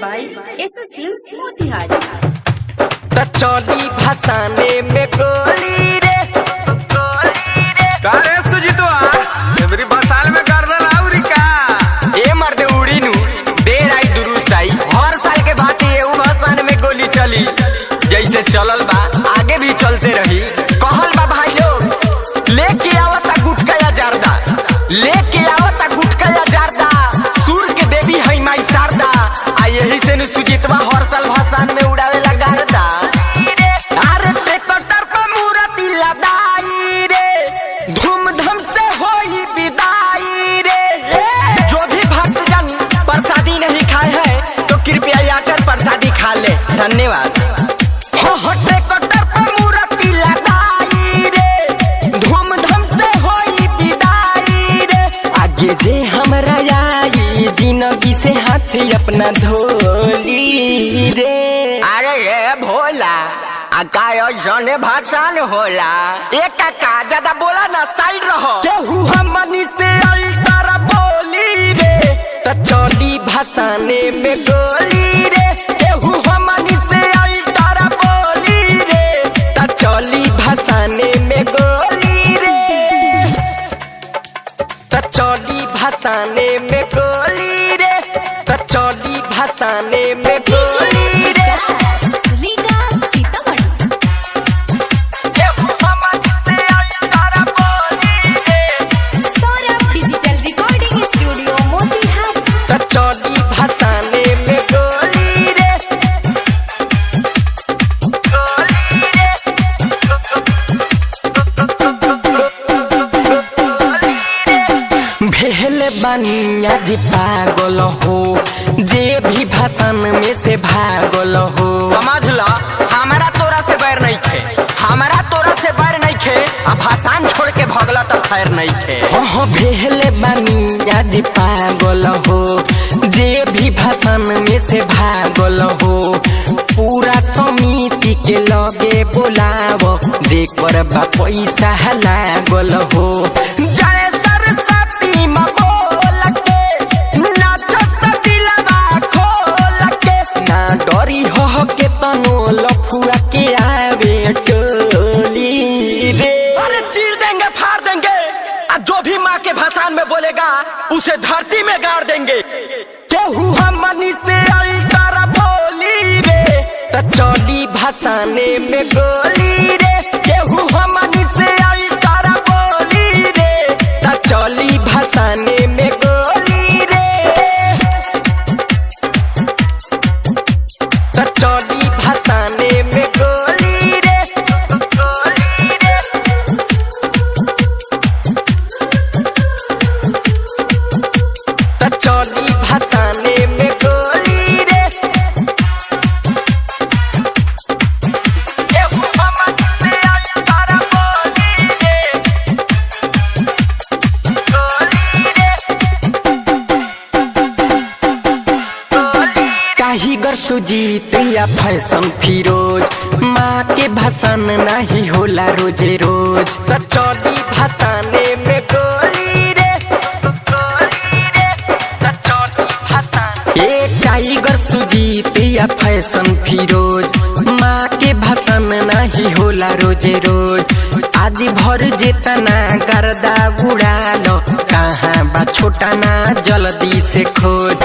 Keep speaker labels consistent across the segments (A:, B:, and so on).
A: by SS Films Motihari।
B: त चली भसाने में गोली रे
C: कारे सुजीतवा एवरी भसान में करना लाउरी का
B: ए मर्दे उड़ी नु देर आई दुरुस्त आई हर साल के भांति ये भसान में गोली चली जैसे चलल बा आगे भी चलते रही। कहल बा भाई लोग लेके आवता गुटका या जारदा, लेके आवता गुटका या जारदा, सूर के देवी है माई शारदा। आ यही से नु सुजीतवा हर साल भसान में उड़ावे ला गारदा। अरे ट्रैक्टर पर मूर्ति लदाई रे धूमधाम से होई विदाई रे। जो भी भक्तजन प्रसादी नहीं खाए हैं तो कृपया आकर प्रसादी खा ले। धन्यवाद। ट्रैक्टर पर मूर्ति लदाई रे धूमधाम से होई विदाई रे। आगे जे हमरा आई जिंदगी से हाथ अपना धोली रे। अरे ये भोला आकाशने भाषण होला एक का ज्यादा बोला ना साइड रहो। केहू हमनी से अल्टर बोली रे त चली भाषाने में गोली रे। केहू हमनी से अल्टर बोली रे त चली भाषाने में गोली रे। त चली भाषाने में गोली रे त चली भाषाने में गोली रे। चली भसाने में गोली रे गोली रे। भेल बनिया जी पागल हो जे भी भाषण में से भागल हो। समझ ला हमारा तोरा से बैर नहीं थे, हमारा तोरा से बैर नहीं थे। अब भाषण छोड़ के भगला तो खैर नहीं थे। भेल बनिया जी पागल हो जे भी भाषण में से भागल हो। पूरा समिति के लगे बोलाव जे करबा पैसा लागल हो। जय सरस्वती माँ बोल के नाच सदिलवा खोल के ना डरी हो के तनो लफुआ के आवे टोली रे। अरे चीर देंगे फाड़ देंगे जो भी माँ के भाषण में बोलेगा उसे धरती में गाड़ देंगे। केहू हमनी से अल्टर बोली रे त चली भाषाने में गोली रे। केहू हमनी से अल्टर बोली रे त चली भाषाने में गोली रे त चली भाषाने में गोली रे गोली रे। चली भसाने में गोली रे। केहू हमनी से अल्टर बोली रे गोली रे गोली। काहीगर सुजीत या फैशन फिरोज माँ के भाषण नहीं होला रोजे रोज। त चली भसाने में गोली रे गोली रे त चली भसाने। टाइगर सुजीत या फैशन फिरोज माँ के भाषण नहीं होला रोजे रोज। आज भर जेतना गर्दा उड़ा लो कहाँ बा छोटा ना जल्दी से खोज।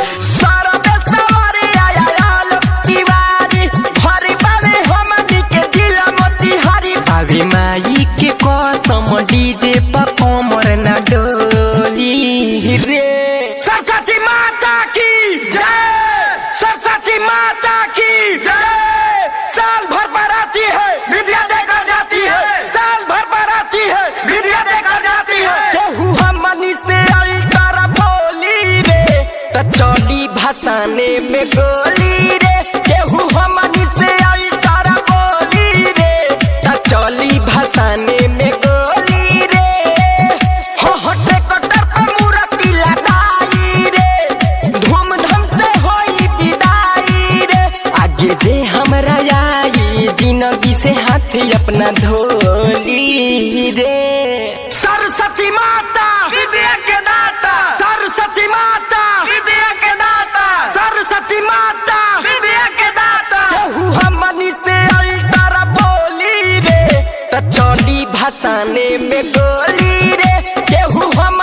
B: भाभी माई के कसम डीजे पर कमर ना डोली रे। सरस्वती माता की जय, सरस्वती माता की जय। साल भर पर आती है विद्या देकर जाती है, साल भर पर आती है विद्या देकर जाती है। केहू हमनी से अल्टर बोली रे त चली भसाने में गोली रे। केहू हमनी से अल्टर बोली रे त चली भसाने में गोली रे। ट्रैक्टर पर मूर्ति लदाई रे धूमधाम से होई विदाई रे। आगे जे हमरा आई जिंदगी से हाथ अपना धोली रे। सरस्वती माता विद्या के दाता, सरस्वती माता विद्या के दाता, सरस्वती माता धसाने में गोली रे केहू हम